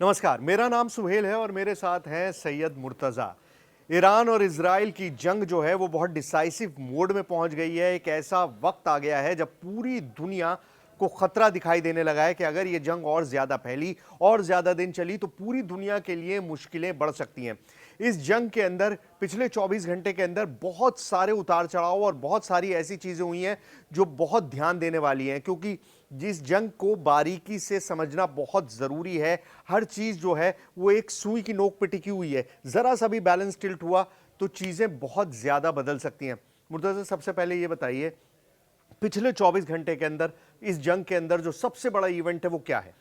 नमस्कार, मेरा नाम सुहेल है और मेरे साथ हैं सैयद मुर्तज़ा। ईरान और इज़राइल की जंग जो है वो बहुत डिसाइसिव मोड में पहुंच गई है। एक ऐसा वक्त आ गया है जब पूरी दुनिया को खतरा दिखाई देने लगा है कि अगर ये जंग और ज़्यादा फैली और ज़्यादा दिन चली तो पूरी दुनिया के लिए मुश्किलें बढ़ सकती हैं। इस जंग के अंदर पिछले 24 घंटे के अंदर बहुत सारे उतार चढ़ाव और बहुत सारी ऐसी चीज़ें हुई हैं जो बहुत ध्यान देने वाली हैं, क्योंकि जिस जंग को बारीकी से समझना बहुत ज़रूरी है। हर चीज़ जो है वो एक सुई की नोक पे टिकी हुई है। ज़रा सा भी बैलेंस टिल्ट हुआ तो चीज़ें बहुत ज़्यादा बदल सकती हैं। मुर्तज़ा, सबसे पहले ये बताइए, पिछले 24 घंटे के अंदर इस जंग के अंदर जो सबसे बड़ा इवेंट है वो क्या है?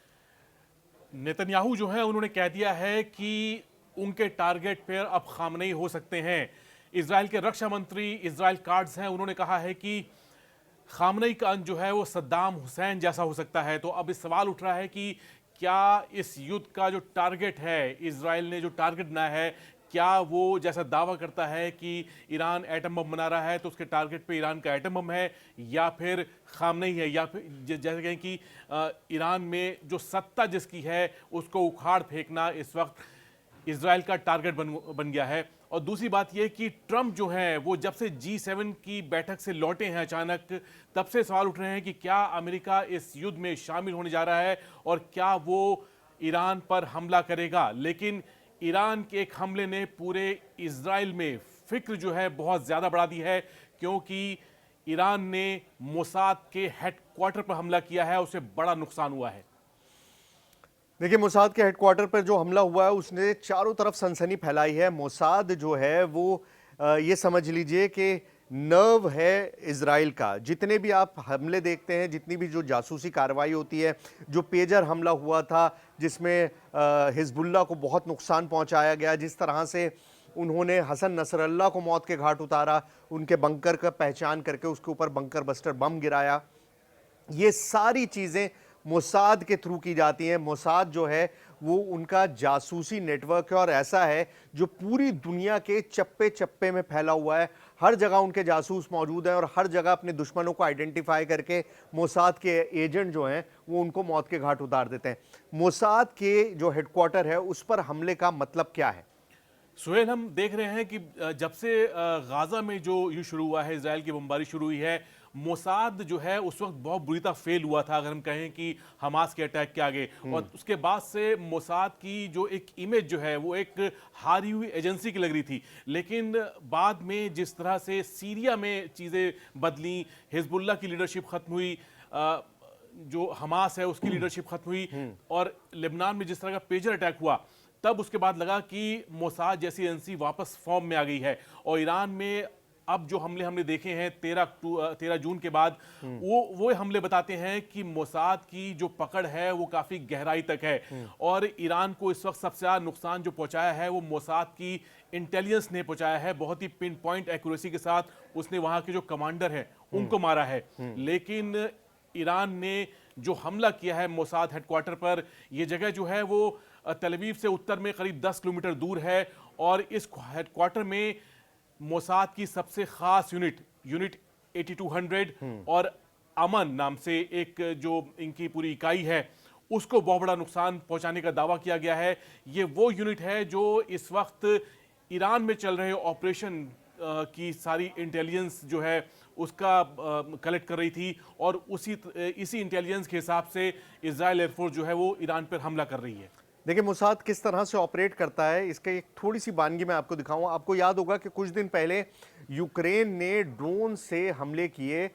नेतन्याहू जो है उन्होंने कह दिया है कि उनके टारगेट पर अब खामनेई हो सकते हैं। इजराइल के रक्षा मंत्री इजराइल कार्ड्स हैं, उन्होंने कहा है कि खामनेई का अंत जो है वो सद्दाम हुसैन जैसा हो सकता है। तो अब इस सवाल उठ रहा है कि क्या इस युद्ध का जो टारगेट है, इजराइल ने जो टारगेट बनाया है, क्या वो जैसा दावा करता है कि ईरान एटम बम बना रहा है तो उसके टारगेट पे ईरान का एटम बम है, या फिर खामनेई है, या फिर जैसे कहें कि ईरान में जो सत्ता जिसकी है उसको उखाड़ फेंकना इस वक्त इजराइल का टारगेट बन गया है। और दूसरी बात यह कि ट्रंप जो है वो जब से G7 की बैठक से लौटे हैं अचानक, तब से सवाल उठ रहे हैं कि क्या अमेरिका इस युद्ध में शामिल होने जा रहा है और क्या वो ईरान पर हमला करेगा। लेकिन ईरान के एक हमले ने पूरे इजराइल में फिक्र जो है बहुत ज़्यादा बढ़ा दी है, क्योंकि ईरान ने मोसाद के हेडक्वार्टर पर हमला किया है, उसे बड़ा नुकसान हुआ है। देखिए, मोसाद के हेडक्वार्टर पर जो हमला हुआ है उसने चारों तरफ सनसनी फैलाई है। मोसाद जो है वो ये समझ लीजिए कि नर्व है इजराइल का। जितने भी आप हमले देखते हैं, जितनी भी जो जासूसी कार्रवाई होती है, जो पेजर हमला हुआ था जिसमें हिजबुल्लाह को बहुत नुकसान पहुंचाया गया, जिस तरह से उन्होंने हसन नसरल्लाह को मौत के घाट उतारा, उनके बंकर का पहचान करके उसके ऊपर बंकर बस्टर बम गिराया, ये सारी चीज़ें मोसाद के थ्रू की जाती हैं। मोसाद जो है वो उनका जासूसी नेटवर्क है और ऐसा है जो पूरी दुनिया के चप्पे चप्पे में फैला हुआ है। हर जगह उनके जासूस मौजूद हैं और हर जगह अपने दुश्मनों को आइडेंटिफाई करके मोसाद के एजेंट जो हैं वो उनको मौत के घाट उतार देते हैं। मोसाद के जो हेडक्वार्टर है उस पर हमले का मतलब क्या है? सुहेल, हम देख रहे हैं कि जब से गाजा में जो युद्ध शुरू हुआ है, इजराइल की बमबारी शुरू हुई है, मोसाद जो है उस वक्त बहुत बुरी तरह फेल हुआ था, अगर हम कहें कि हमास के अटैक के आगे। और उसके बाद से मोसाद की जो एक इमेज जो है वो एक हारी हुई एजेंसी की लग रही थी। लेकिन बाद में जिस तरह से सीरिया में चीज़ें बदली, हिजबुल्लाह की लीडरशिप खत्म हुई, जो हमास है उसकी लीडरशिप खत्म हुई, और लेबनान में जिस तरह का पेजर अटैक हुआ, तब उसके बाद लगा कि मोसाद जैसी एजेंसी वापस फॉर्म में आ गई है। और ईरान में अब जो हमले हमने देखे हैं 13 जून के बाद, वो हमले बताते हैं कि मोसाद की जो पकड़ है वो काफ़ी गहराई तक है। और ईरान को इस वक्त सबसे ज़्यादा नुकसान जो पहुंचाया है वो मोसाद की इंटेलिजेंस ने पहुंचाया है। बहुत ही पिन पॉइंट एक्यूरेसी के साथ उसने वहाँ के जो कमांडर हैं उनको मारा है। लेकिन ईरान ने जो हमला किया है मोसाद हेडक्वार्टर पर, यह जगह जो है वो तेल अवीव से उत्तर में करीब 10 किलोमीटर दूर है। और इस हेडक्वार्टर में मोसाद की सबसे खास यूनिट 8200 और अमन नाम से एक जो इनकी पूरी इकाई है उसको बहुत बड़ा नुकसान पहुंचाने का दावा किया गया है। ये वो यूनिट है जो इस वक्त ईरान में चल रहे ऑपरेशन की सारी इंटेलिजेंस जो है उसका कलेक्ट कर रही थी, और इसी इंटेलिजेंस के हिसाब से इजराइल एयरफोर्स जो है वो ईरान पर हमला कर रही है। देखिए, मोसाद किस तरह से ऑपरेट करता है इसके एक थोड़ी सी वानगी मैं आपको दिखाऊं। आपको याद होगा कि कुछ दिन पहले यूक्रेन ने ड्रोन से हमले किए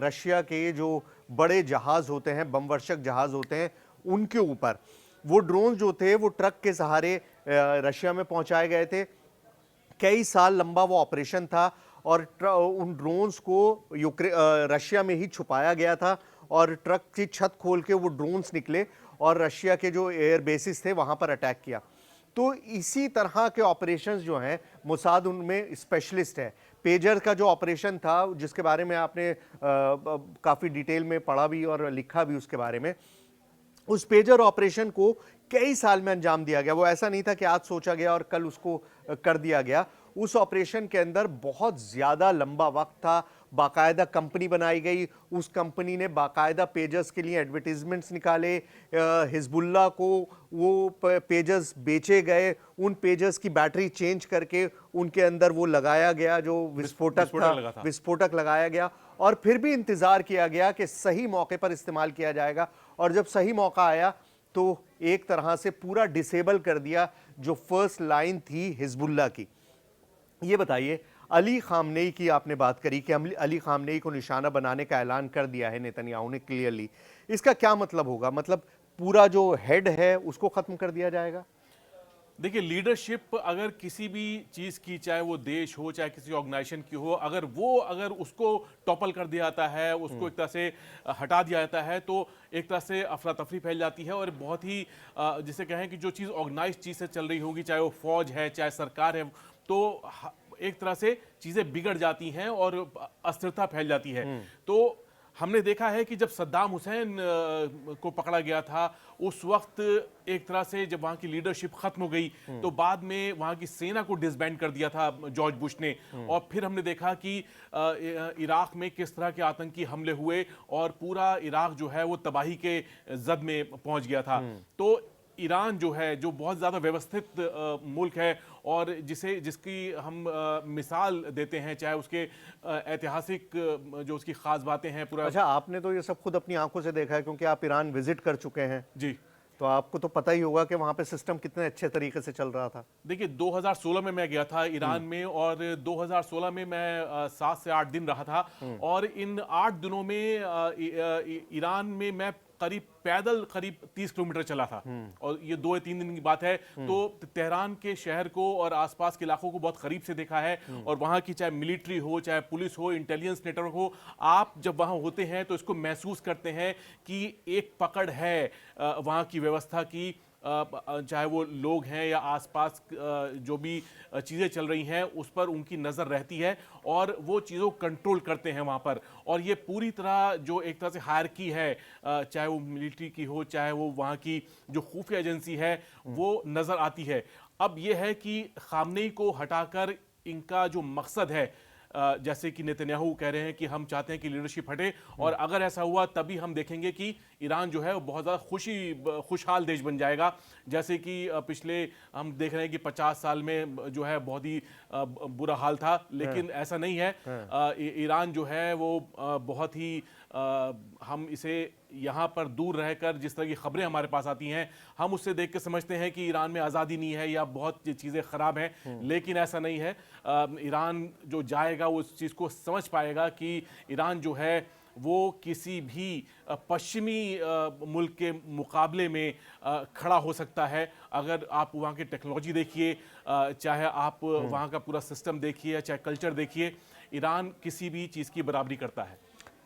रशिया के जो बड़े जहाज होते हैं, बमवर्षक जहाज होते हैं, उनके ऊपर। वो ड्रोन जो थे वो ट्रक के सहारे रशिया में पहुंचाए गए थे। कई साल लंबा वो ऑपरेशन था और उन ड्रोन्स को रशिया में ही छुपाया गया था और ट्रक की छत खोल के वो ड्रोन्स निकले और रशिया के जो एयर बेसिस थे वहां पर अटैक किया। तो इसी तरह के ऑपरेशंस जो हैं मोसाद उनमें स्पेशलिस्ट है। पेजर का जो ऑपरेशन था जिसके बारे में आपने काफ़ी डिटेल में पढ़ा भी और लिखा भी उसके बारे में, उस पेजर ऑपरेशन को कई साल में अंजाम दिया गया। वो ऐसा नहीं था कि आज सोचा गया और कल उसको कर दिया गया। उस ऑपरेशन के अंदर बहुत ज़्यादा लंबा वक्त था, बाकायदा कंपनी बनाई गई, उस कंपनी ने बाकायदा पेजर्स के लिए एडवर्टीजमेंट्स निकाले, हिजबुल्लाह को वो पेजर्स बेचे गए, उन पेजर्स की बैटरी चेंज करके उनके अंदर वो लगाया गया जो विस्फोटक था, विस्फोटक लगाया गया, और फिर भी इंतजार किया गया कि सही मौके पर इस्तेमाल किया जाएगा, और जब सही मौका आया तो एक तरह से पूरा डिसेबल कर दिया जो फर्स्ट लाइन थी हिजबुल्लाह की। ये बताइए, अली खामनेई की आपने बात करी कि अली खामनेई को निशाना बनाने का ऐलान कर दिया है नेतन्याहू ने क्लियरली, इसका क्या मतलब होगा? मतलब पूरा जो हेड है उसको खत्म कर दिया जाएगा? देखिए, लीडरशिप अगर किसी भी चीज़ की, चाहे वो देश हो चाहे किसी ऑर्गेनाइजेशन की हो, अगर उसको टॉपल कर दिया जाता है, उसको एक तरह से हटा दिया जाता है, तो एक तरह से अफरा तफरी फैल जाती है, और बहुत ही जिसे कहें कि जो चीज़ ऑर्गेनाइज चीज़ से चल रही होगी, चाहे वो फौज है चाहे सरकार है, तो एक तरह से चीज़ें बिगड़ जाती हैं और अस्थिरता फैल जाती है। तो हमने देखा है कि जब सद्दाम हुसैन को पकड़ा गया था, उस वक्त एक तरह से जब वहाँ की लीडरशिप खत्म हो गई, तो बाद में वहाँ की सेना को डिसबैंड कर दिया था जॉर्ज बुश ने, और फिर हमने देखा कि इराक में किस तरह के आतंकी हमले हुए और पूरा इराक जो है वो तबाही के जद में पहुँच गया था। तो ईरान जो है, जो बहुत ज़्यादा व्यवस्थित मुल्क है और जिसकी हम मिसाल देते हैं, चाहे उसके ऐतिहासिक जो उसकी ख़ास बातें हैं पूरा। अच्छा, आपने तो ये सब खुद अपनी आंखों से देखा है क्योंकि आप ईरान विजिट कर चुके हैं जी, तो आपको तो पता ही होगा कि वहाँ पे सिस्टम कितने अच्छे तरीके से चल रहा था। देखिए 2016 में मैं गया था ईरान में, और 2016 में मैं 7 से 8 दिन रहा था, और इन 8 दिनों में ईरान में मैं पैदल करीब 30 किलोमीटर चला था, और ये 2 या 3 दिन की बात है। तो तेहरान के शहर को और आसपास के इलाकों को बहुत करीब से देखा है, और वहाँ की चाहे मिलिट्री हो चाहे पुलिस हो, इंटेलिजेंस नेटवर्क हो, आप जब वहाँ होते हैं तो इसको महसूस करते हैं कि एक पकड़ है वहाँ की व्यवस्था की, चाहे वो लोग हैं या आसपास जो भी चीज़ें चल रही हैं उस पर उनकी नज़र रहती है, और वो चीज़ों को कंट्रोल करते हैं वहाँ पर। और ये पूरी तरह जो एक तरह से हायरार्की है, चाहे वो मिलिट्री की हो चाहे वो वहाँ की जो खुफिया एजेंसी है, वो नज़र आती है। अब ये है कि खामनेई को हटाकर इनका जो मकसद है, जैसे कि नेतन्याहू कह रहे हैं कि हम चाहते हैं कि लीडरशिप हटे, और अगर ऐसा हुआ तभी हम देखेंगे कि ईरान जो है वो बहुत ज़्यादा खुशहाल देश बन जाएगा। जैसे कि पिछले हम देख रहे हैं कि 50 साल में जो है बहुत ही बुरा हाल था, लेकिन ऐसा नहीं है। ईरान जो है वो बहुत ही हम इसे यहाँ पर दूर रहकर जिस तरह की खबरें हमारे पास आती हैं, हम उससे देख के समझते हैं कि ईरान में आज़ादी नहीं है या बहुत चीज़ें ख़राब हैं, लेकिन ऐसा नहीं है। ईरान जो जाएगा वो उस चीज़ को समझ पाएगा कि ईरान जो है वो किसी भी पश्चिमी मुल्क के मुकाबले में खड़ा हो सकता है। अगर आप वहाँ की टेक्नोलॉजी देखिए, चाहे आप वहाँ का पूरा सिस्टम देखिए, चाहे कल्चर देखिए, ईरान किसी भी चीज़ की बराबरी करता है।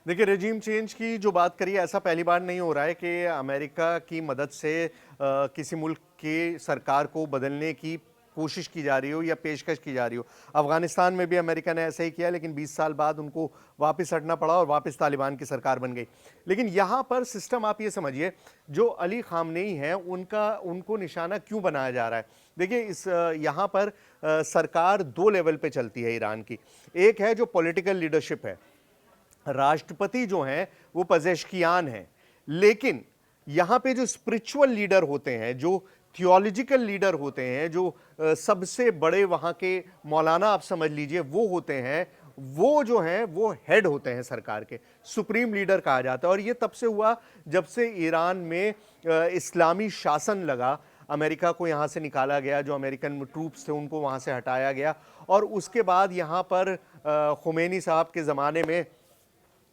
देखिए, रेजिम चेंज की जो बात करिए, ऐसा पहली बार नहीं हो रहा है कि अमेरिका की मदद से किसी मुल्क की सरकार को बदलने की कोशिश की जा रही हो या पेशकश की जा रही हो। अफगानिस्तान में भी अमेरिका ने ऐसा ही किया, लेकिन 20 साल बाद उनको वापस हटना पड़ा और वापस तालिबान की सरकार बन गई। लेकिन यहाँ पर सिस्टम आप ये समझिए, जो अली खामनेई हैं उनको निशाना क्यों बनाया जा रहा है? देखिए, इस यहाँ पर सरकार 2 लेवल पे चलती है ईरान की। एक है जो पॉलिटिकल लीडरशिप है, राष्ट्रपति जो हैं वो पजेश्कियान हैं, लेकिन यहाँ पे जो स्पिरिचुअल लीडर होते हैं, जो थियोलॉजिकल लीडर होते हैं, जो सबसे बड़े वहाँ के मौलाना आप समझ लीजिए वो होते हैं, वो जो हैं वो हेड होते हैं सरकार के, सुप्रीम लीडर कहा जाता है। और ये तब से हुआ जब से ईरान में इस्लामी शासन लगा, अमेरिका को यहाँ से निकाला गया, जो अमेरिकन ट्रूप्स थे उनको वहाँ से हटाया गया, और उसके बाद यहाँ पर खुमैनी साहब के ज़माने में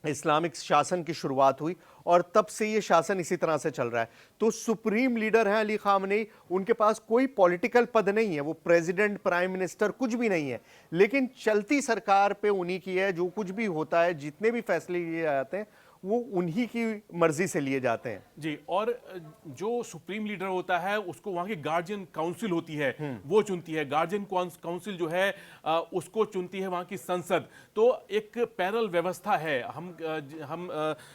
इस्लामिक शासन की शुरुआत हुई, और तब से ये शासन इसी तरह से चल रहा है। तो सुप्रीम लीडर हैं अली खामनेई, उनके पास कोई पॉलिटिकल पद नहीं है, वो प्रेसिडेंट प्राइम मिनिस्टर कुछ भी नहीं है, लेकिन चलती सरकार पे उन्हीं की है। जो कुछ भी होता है, जितने भी फैसले लिए जाते हैं वो उन्हीं की मर्जी से लिए जाते हैं। जी, और जो सुप्रीम लीडर होता है उसको वहां की गार्जियन काउंसिल होती है, वो चुनती है। गार्जियन काउंसिल जो है उसको चुनती है वहां की संसद। तो एक पैरेलल व्यवस्था है।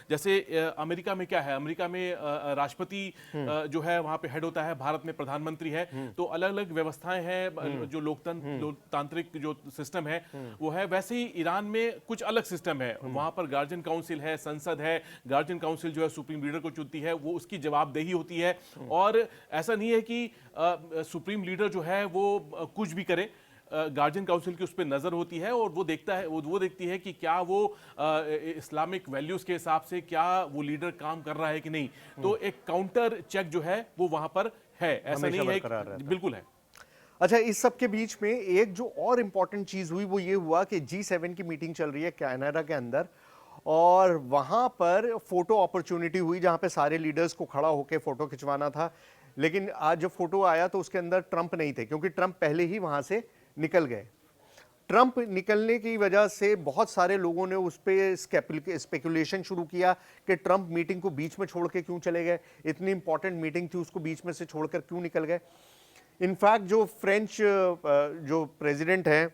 जैसे अमेरिका में क्या है, अमेरिका में राष्ट्रपति जो है वहां पे हेड होता है, भारत में प्रधानमंत्री है। तो अलग अलग व्यवस्थाएं हैं, जो लोकतांत्रिक जो सिस्टम है वो है। वैसे ही ईरान में कुछ अलग सिस्टम है, वहां पर गार्जियन काउंसिल है, संसद है। गार्जियन काउंसिल जो है सुप्रीम लीडर को चुनती है, वो उसकी जवाबदेही होती है। और ऐसा नहीं है कि सुप्रीम लीडर जो है वो कुछ भी करे। गार्जियन काउंसिल की उस पर नजर होती है और वो देखता है, वो देखती है कि क्या वो इस्लामिक वैल्यूज के हिसाब से क्या वो लीडर काम कर रहा है कि नहीं। तो एक काउंटर चेक जो है वो वहां पर है, ऐसा नहीं है बिल्कुल है। अच्छा, इस सब के बीच में एक जो और इम्पोर्टेंट चीज हुई वो ये हुआ कि G7 की मीटिंग चल रही है कनाडा के अंदर, और वहां पर फोटो अपॉर्चुनिटी हुई जहां पे सारे लीडर्स को खड़ा होकर फोटो खिंचवाना था। लेकिन आज जब फोटो आया तो उसके अंदर ट्रंप नहीं थे, क्योंकि ट्रंप पहले ही वहां से निकल गए। ट्रंप निकलने की वजह से बहुत सारे लोगों ने उस पर स्पेकुलेशन शुरू किया कि ट्रंप मीटिंग को बीच में छोड़ के क्यों चले गए, इतनी इंपॉर्टेंट मीटिंग थी उसको बीच में से छोड़कर क्यों निकल गए। इनफैक्ट जो फ्रेंच जो प्रेसिडेंट हैं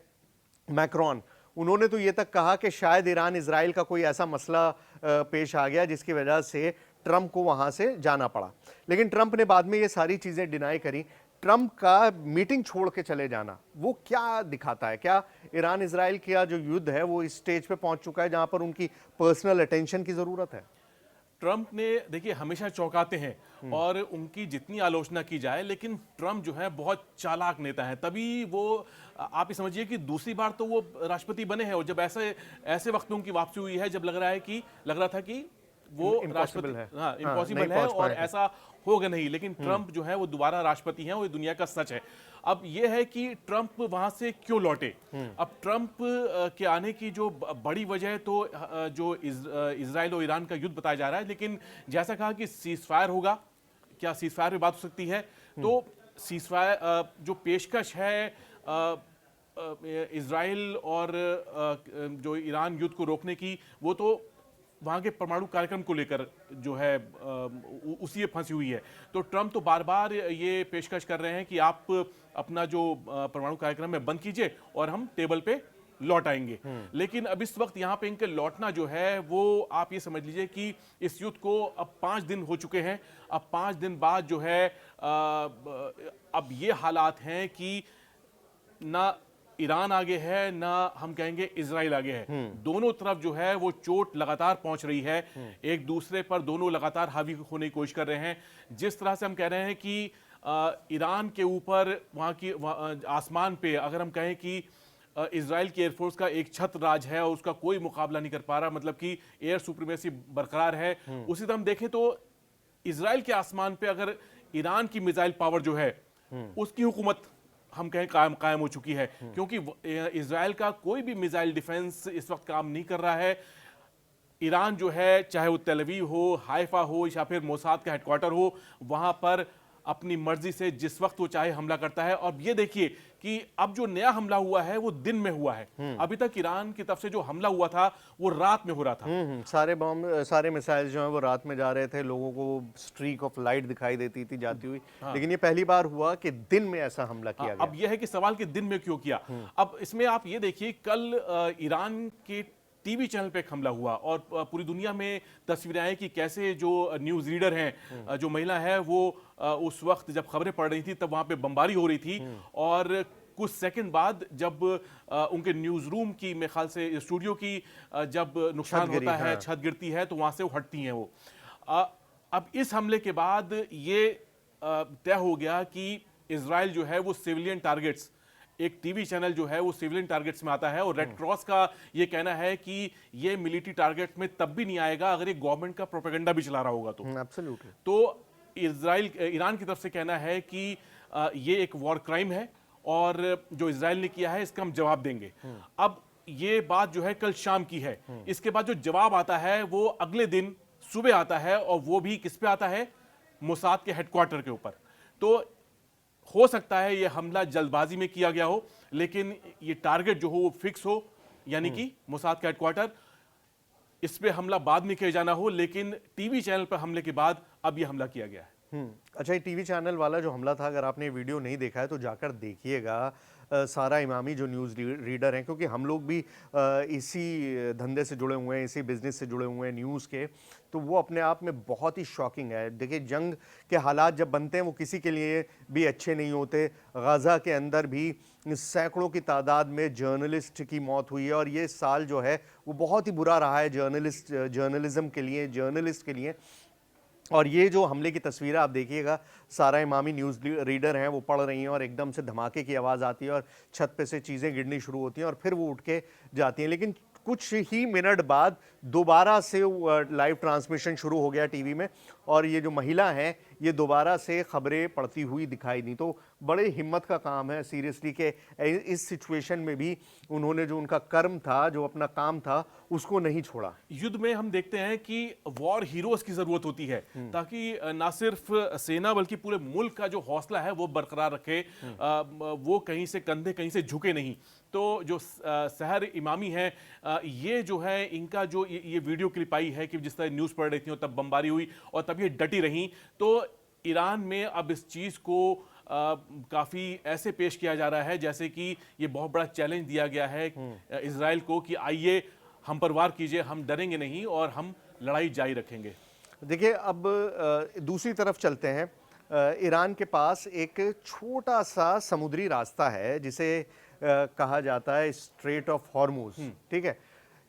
मैक्रोन, उन्होंने तो ये तक कहा कि शायद ईरान इजराइल का कोई ऐसा मसला पेश आ गया जिसकी वजह से ट्रंप को वहां से जाना पड़ा। लेकिन ट्रंप ने बाद में ये सारी चीजें डिनाई करी। ट्रंप का मीटिंग छोड़ के चले जाना वो क्या दिखाता है? क्या ईरान इजराइल का जो युद्ध है वो इस स्टेज पे पहुंच चुका है जहां पर उनकी पर्सनल अटेंशन की जरूरत है? ट्रंप ने देखिए हमेशा चौंकाते हैं और उनकी जितनी आलोचना की जाए, लेकिन ट्रंप जो है बहुत चालाक नेता है। तभी वो आप ये समझिए कि दूसरी बार तो वो राष्ट्रपति बने हैं, और जब ऐसे ऐसे वक्त में उनकी वापसी हुई है जब लग रहा था कि वो राष्ट्रपति, हाँ, इम्पॉसिबल है और ऐसा होगा नहीं। लेकिन ट्रंप जो है वो दोबारा राष्ट्रपति हैं, वो ये दुनिया का सच है। अब ये है कि ट्रंप वहां से क्यों लौटे। अब ट्रंप के आने की जो बड़ी वजह तो जो इजराइल और ईरान का युद्ध बताया जा रहा है। लेकिन जैसा कहा कि सीजफायर होगा, क्या सीजफायर पे बात हो सकती है? तो सीजफायर जो पेशकश है इजराइल और जो ईरान युद्ध को रोकने की, वो तो वहां के परमाणु कार्यक्रम को लेकर जो है उसी में फंसी हुई है। तो ट्रंप तो बार बार ये पेशकश कर रहे हैं कि आप अपना जो परमाणु कार्यक्रम है बंद कीजिए और हम टेबल पे लौट आएंगे। लेकिन अब इस वक्त यहाँ पे इनके लौटना जो है वो आप ये समझ लीजिए कि इस युद्ध को अब 5 दिन हो चुके हैं। अब 5 दिन बाद जो है अब ये हालात हैं कि ना ईरान आगे है ना हम कहेंगे इजराइल आगे है। दोनों तरफ जो है वो चोट लगातार पहुंच रही है, एक दूसरे पर दोनों लगातार हावी होने की कोशिश कर रहे हैं। जिस तरह से हम कह रहे हैं कि ईरान के ऊपर वहां की आसमान पे अगर हम कहें कि इजराइल की एयरफोर्स का एक छत्र राज है और उसका कोई मुकाबला नहीं कर पा रहा, मतलब कि एयर सुप्रीमेसी बरकरार है। उसी तरह हम देखें तो इजराइल के आसमान पे अगर ईरान की मिसाइल पावर जो है उसकी हुकूमत हम कहें कायम हो चुकी है, क्योंकि इजराइल का कोई भी मिसाइल डिफेंस इस वक्त काम नहीं कर रहा है। ईरान जो है चाहे वो तेल अवीव हो, हाइफा हो या फिर मोसाद का हेडक्वार्टर हो, वहां पर अपनी मर्जी से जिस वक्त वो चाहे हमला करता है। और ये देखिए कि अब जो नया हमला हुआ है वो दिन में हुआ है। अभी तक ईरान की तरफ से जो हमला हुआ था वो रात में हो रहा था। सारे बम, सारे मिसाइल जो है वो रात में जा रहे थे, लोगों को स्ट्रीक ऑफ लाइट दिखाई देती थी जाती हुई। लेकिन ये पहली बार हुआ कि दिन में ऐसा हमला किया गया। अब यह है कि सवाल कि दिन में क्यों किया। अब इसमें आप ये देखिए, कल ईरान के टीवी चैनल पे एक हमला हुआ और पूरी दुनिया में तस्वीरें आई कि कैसे जो न्यूज़ रीडर हैं, जो महिला है वो उस वक्त जब खबरें पढ़ रही थी तब वहां पे बमबारी हो रही थी। और कुछ सेकंड बाद जब उनके न्यूज़ रूम की, मेरे ख्याल से स्टूडियो की जब नुकसान होता है, छत गिरती है, तो वहां से वो हटती हैं वो। अब इस हमले के बाद ये तय हो गया कि इजराइल जो है वो सिविलियन टारगेट्स, एक टीवी चैनल जो है वो सिविलियन टारगेट्स में आता है, और रेड क्रॉस का ये कहना है कि ये मिलिट्री टारगेट में तब भी नहीं आएगा अगर ये गवर्नमेंट का प्रोपेगेंडा भी चला रहा होगा तो। एब्सोल्युटली। तो ईरान की तरफ से कहना है कि ये एक वॉर क्राइम है और जो इजराइल ने किया है इसका हम जवाब देंगे। अब ये बात जो है कल शाम की है। इसके बाद जो जवाब आता है वो अगले दिन सुबह आता है, और वो भी किस पे आता है? मोसाद के हेडक्वार्टर के ऊपर। तो हो सकता है ये हमला जल्दबाजी में किया गया हो, लेकिन ये टारगेट जो हो वो फिक्स हो, यानी कि मोसाद का हेडक्वार्टर। इस पे हमला बाद में किया जाना हो, लेकिन टीवी चैनल पर हमले के बाद अब ये हमला किया गया है। अच्छा, ये टीवी चैनल वाला जो हमला था, अगर आपने ये वीडियो नहीं देखा है तो जाकर देखिएगा। सारा इमामी जो न्यूज़ रीडर हैं, क्योंकि हम लोग भी इसी धंधे से जुड़े हुए हैं, इसी बिज़नेस से जुड़े हुए हैं न्यूज़ के, तो वो अपने आप में बहुत ही शॉकिंग है। देखिए, जंग के हालात जब बनते हैं वो किसी के लिए भी अच्छे नहीं होते। गाज़ा के अंदर भी सैकड़ों की तादाद में जर्नलिस्ट की मौत हुई है और ये साल जो है वो बहुत ही बुरा रहा है जर्नलिज़्म के लिए, जर्नलिस्ट के लिए। और ये जो हमले की तस्वीरें आप देखिएगा, सारा इमामी न्यूज़ रीडर हैं, वो पढ़ रही हैं और एकदम से धमाके की आवाज़ आती है और छत पे से चीज़ें गिरनी शुरू होती हैं और फिर वो उठ के जाती हैं। लेकिन कुछ ही मिनट बाद दोबारा से लाइव ट्रांसमिशन शुरू हो गया टीवी में और ये जो महिला हैं, ये दोबारा से खबरें पढ़ती हुई दिखाई दी। तो बड़े हिम्मत का काम है सीरियसली कि इस सिचुएशन में भी उन्होंने जो उनका कर्म था, जो अपना काम था, उसको नहीं छोड़ा। युद्ध में हम देखते हैं कि वॉर हीरोज की जरूरत होती है, ताकि ना सिर्फ सेना बल्कि पूरे मुल्क का जो हौसला है वो बरकरार रखे, वो कहीं से कंधे कहीं से झुके नहीं। तो जो सहर इमामी है, ये जो है इनका जो ये वीडियो क्लिप आई है कि जिस तरह न्यूज़ पढ़ रही थी और तब बमबारी हुई और तब ये डटी रही, तो ईरान में अब इस चीज़ को काफ़ी ऐसे पेश किया जा रहा है जैसे कि ये बहुत बड़ा चैलेंज दिया गया है इजराइल को कि आइए हम पर वार कीजिए, हम डरेंगे नहीं और हम लड़ाई जारी रखेंगे। देखिए, अब दूसरी तरफ चलते हैं। ईरान के पास एक छोटा सा समुद्री रास्ता है जिसे कहा जाता है स्ट्रेट ऑफ हॉर्मुज, ठीक है।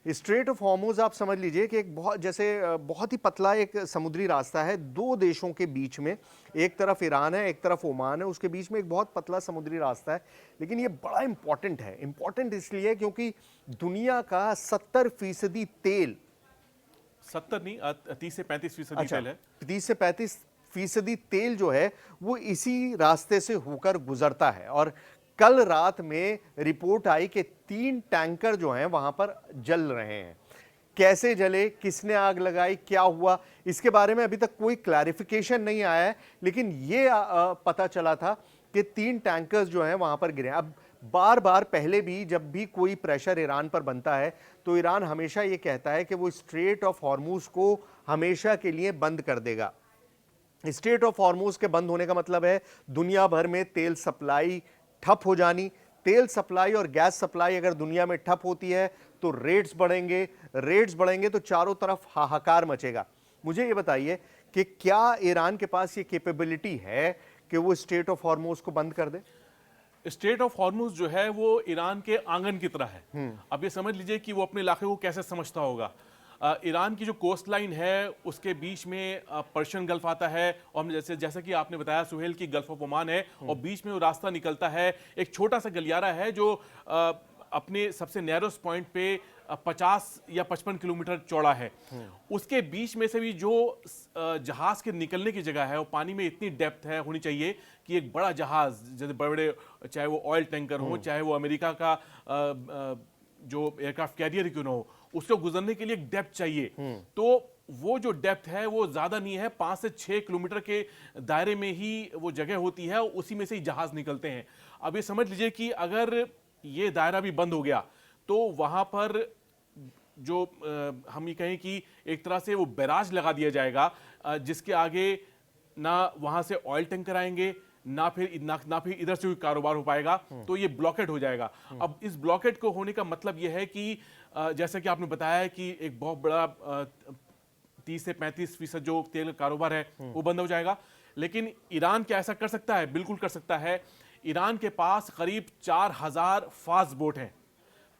स्ट्रेट ऑफ हॉर्मुज आप समझ लीजिए कि एक बहुत ही पतला एक समुद्री रास्ता है दो देशों के बीच में। एक तरफ ईरान है, एक तरफ ओमान है, उसके बीच में एक बहुत पतला समुद्री रास्ता है। लेकिन ये बड़ा इंपॉर्टेंट है। इंपॉर्टेंट इसलिए क्योंकि दुनिया का 70% तेल, 70 नहीं, 30 से 35% अच्छा, तेल है। 30 से 35% तेल जो है वो इसी रास्ते से होकर गुजरता है। और कल रात में रिपोर्ट आई कि 3 टैंकर जो हैं वहां पर जल रहे हैं। कैसे जले, किसने आग लगाई, क्या हुआ, इसके बारे में अभी तक कोई क्लैरिफिकेशन नहीं आया है। लेकिन ये पता चला था कि 3 टैंकर्स जो हैं वहां पर गिरे। अब बार बार पहले भी जब भी कोई प्रेशर ईरान पर बनता है तो ईरान हमेशा ये कहता है कि वो स्ट्रेट ऑफ हॉर्मुज को हमेशा के लिए बंद कर देगा। स्ट्रेट ऑफ हॉर्मुज के बंद होने का मतलब है दुनिया भर में तेल सप्लाई ठप हो जानी। तेल सप्लाई और गैस सप्लाई अगर दुनिया में ठप होती है तो रेट्स बढ़ेंगे तो चारों तरफ हाहाकार मचेगा। मुझे ये बताइए कि क्या ईरान के पास ये कैपेबिलिटी है कि वो स्ट्रेट ऑफ हॉर्मुज को बंद कर दे? स्ट्रेट ऑफ हॉर्मुज जो है वो ईरान के आंगन की तरह है। अब ये समझ लीजिए कि वो अपने इलाके को कैसे समझता होगा। ईरान की जो कोस्ट लाइन है उसके बीच में पर्शियन गल्फ आता है और जैसे कि आपने बताया सुहेल की गल्फ ऑफ ओमान है और बीच में वो रास्ता निकलता है। एक छोटा सा गलियारा है जो अपने सबसे नैरोस्ट पॉइंट पे 50 या 55 किलोमीटर चौड़ा है। उसके बीच में से भी जो जहाज के निकलने की जगह है वो पानी में इतनी डेप्थ है होनी चाहिए कि एक बड़ा जहाज, जैसे बड़े बड़े, चाहे वो ऑयल टैंकर हो, चाहे वो अमेरिका का जो एयरक्राफ्ट कैरियर क्यों ना हो, उसको गुजरने के लिए एक डेप्थ चाहिए। तो वो जो डेप्थ है वो ज्यादा नहीं है, 5 से 6 किलोमीटर के दायरे में ही वो जगह होती है, उसी में से ही जहाज निकलते हैं। अब ये समझ लीजिए कि अगर ये दायरा भी बंद हो गया तो वहां पर जो हम ये कहें कि एक तरह से वो बैराज लगा दिया जाएगा, जिसके आगे ना वहां से ऑयल टैंकर आएंगे, ना फिर इधर से कोई कारोबार हो पाएगा। तो ये ब्लॉकेट हो जाएगा। अब इस ब्लॉकेट को होने का मतलब यह है कि जैसा कि आपने बताया कि एक बहुत बड़ा 30 से 35% जो तेल का कारोबार है वो बंद हो जाएगा। लेकिन ईरान क्या ऐसा कर सकता है? बिल्कुल कर सकता है। ईरान के पास करीब 4000 फास्ट बोट हैं।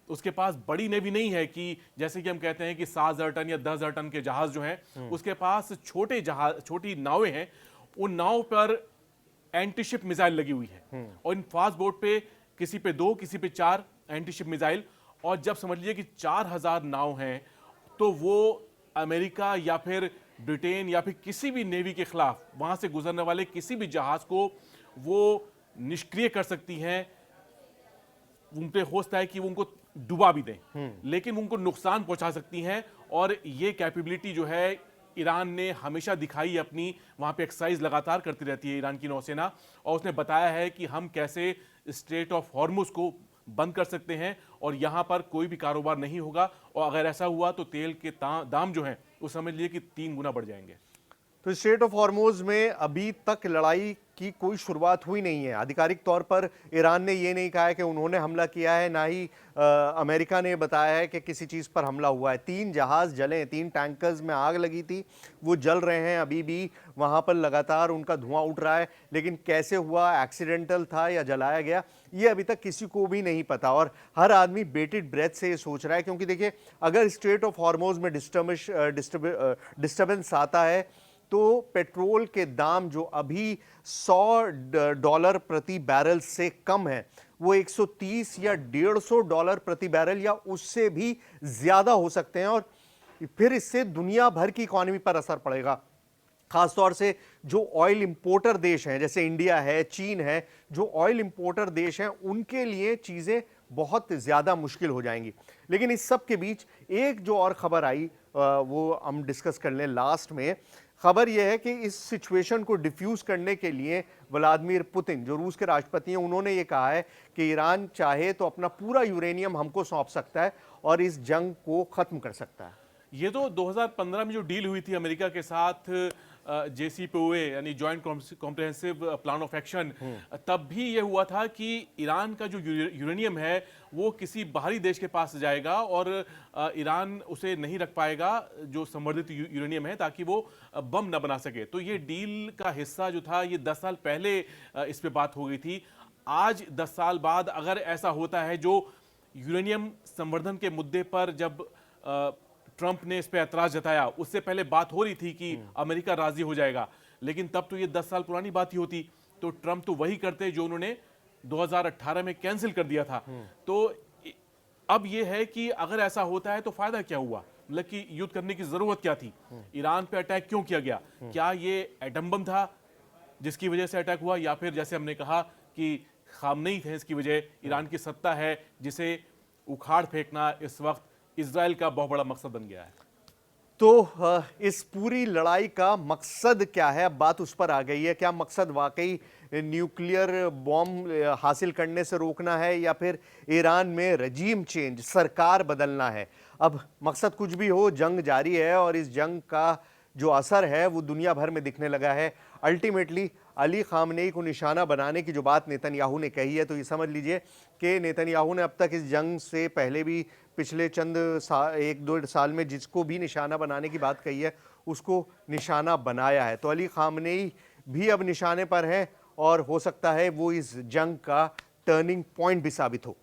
उसके पास बड़ी नेवी नहीं है कि जैसे कि हम कहते हैं कि 7000 टन या 10,000 टन के जहाज जो हैं, उसके पास छोटी नावें हैं। उन नाव पर एंटी शिप मिसाइल लगी हुई है और इन फास्ट बोट पे किसी पे 2, किसी पे 4 एंटी शिप मिसाइल। और जब समझ लीजिए कि 4000 नाव हैं तो वो अमेरिका या फिर ब्रिटेन या फिर किसी भी नेवी के खिलाफ वहां से गुजरने वाले किसी भी जहाज को वो निष्क्रिय कर सकती हैं। उन पे हो सकता है कि वो उनको डुबा भी दें, लेकिन उनको नुकसान पहुंचा सकती हैं। और ये कैपेबिलिटी जो है ईरान ने हमेशा दिखाई, अपनी वहां पे एक्सरसाइज लगातार करती रहती है ईरान की नौसेना। और उसने बताया है कि हम कैसे स्ट्रेट ऑफ हॉर्मुज को बंद कर सकते हैं और यहाँ पर कोई भी कारोबार नहीं होगा। और अगर ऐसा हुआ तो तेल के दाम जो हैं वो समझ लीजिए कि 3 गुना बढ़ जाएंगे। तो स्ट्रेट ऑफ हॉर्मोज में अभी तक लड़ाई की कोई शुरुआत हुई नहीं है। आधिकारिक तौर पर ईरान ने ये नहीं कहा है कि उन्होंने हमला किया है, ना ही अमेरिका ने बताया है कि किसी चीज़ पर हमला हुआ है। 3 जहाज़ जले, 3 टैंकर्स में आग लगी थी, वो जल रहे हैं अभी भी, वहाँ पर लगातार उनका धुआं उठ रहा है। लेकिन कैसे हुआ, एक्सीडेंटल था या जलाया गया, ये अभी तक किसी को भी नहीं पता। और हर आदमी बेटेड ब्रेथ से ये सोच रहा है, क्योंकि देखिए अगर स्ट्रेट ऑफ हॉर्मोज में डिस्टर्बेंस आता है तो पेट्रोल के दाम जो अभी $100 प्रति बैरल से कम है, वो 130 या $150 प्रति बैरल या उससे भी ज्यादा हो सकते हैं। और फिर इससे दुनिया भर की इकोनॉमी पर असर पड़ेगा। खासतौर से जो ऑयल इंपोर्टर देश हैं, जैसे इंडिया है, चीन है, जो ऑयल इंपोर्टर देश हैं, उनके लिए चीज़ें बहुत ज़्यादा मुश्किल हो जाएंगी। लेकिन इस सब के बीच एक जो और खबर आई वो हम डिस्कस कर लें लास्ट में। खबर यह है कि इस सिचुएशन को डिफ्यूज करने के लिए व्लादिमीर पुतिन, जो रूस के राष्ट्रपति हैं, उन्होंने ये कहा है कि ईरान चाहे तो अपना पूरा यूरेनियम हमको सौंप सकता है और इस जंग को ख़त्म कर सकता है। ये तो 2015 में जो डील हुई थी अमेरिका के साथ, JCPOA यानी joint comprehensive plan of action, तब भी ये हुआ था कि ईरान का जो यूरेनियम है वो किसी बाहरी देश के पास जाएगा और ईरान उसे नहीं रख पाएगा, जो संवर्धित यूरेनियम है, ताकि वो बम न बना सके। तो ये डील का हिस्सा जो था, ये 10 साल पहले इस पे बात हो गई थी। आज 10 साल बाद अगर ऐसा होता है, जो यूरेनियम संवर्धन के मुद्दे पर जब ट्रंप ने इस पे ऐतराज जताया, उससे पहले बात हो रही थी कि अमेरिका राजी हो जाएगा, लेकिन तब तो ये 10 साल पुरानी बात ही होती। तो ट्रंप तो वही करते जो उन्होंने 2018 में कैंसिल कर दिया था। तो अब ये है कि अगर ऐसा होता है तो फायदा क्या हुआ, मतलब कि युद्ध करने की जरूरत क्या थी, ईरान पे अटैक क्यों किया गया, क्या ये एटम बम था जिसकी वजह से अटैक हुआ, या फिर जैसे हमने कहा कि खामनेई थे इसकी वजह, ईरान की सत्ता है जिसे उखाड़ फेंकना इस वक्त इजराइल का बहुत बड़ा मकसद बन गया है। तो इस पूरी लड़ाई का मकसद क्या है, अब बात उस पर आ गई है। क्या मकसद वाकई न्यूक्लियर बॉम्ब हासिल करने से रोकना है, या फिर ईरान में रजीम चेंज, सरकार बदलना है? अब मकसद कुछ भी हो, जंग जारी है और इस जंग का जो असर है वो दुनिया भर में दिखने लगा है। अल्टीमेटली अली खामनेई को निशाना बनाने की जो बात नेतन्याहू ने कही है, तो ये समझ लीजिए कि नेतन्याहू ने अब तक इस जंग से पहले भी पिछले चंद 1-2 साल में जिसको भी निशाना बनाने की बात कही है, उसको निशाना बनाया है। तो अली खामनेई भी अब निशाने पर हैं और हो सकता है वो इस जंग का टर्निंग पॉइंट भी साबित हो।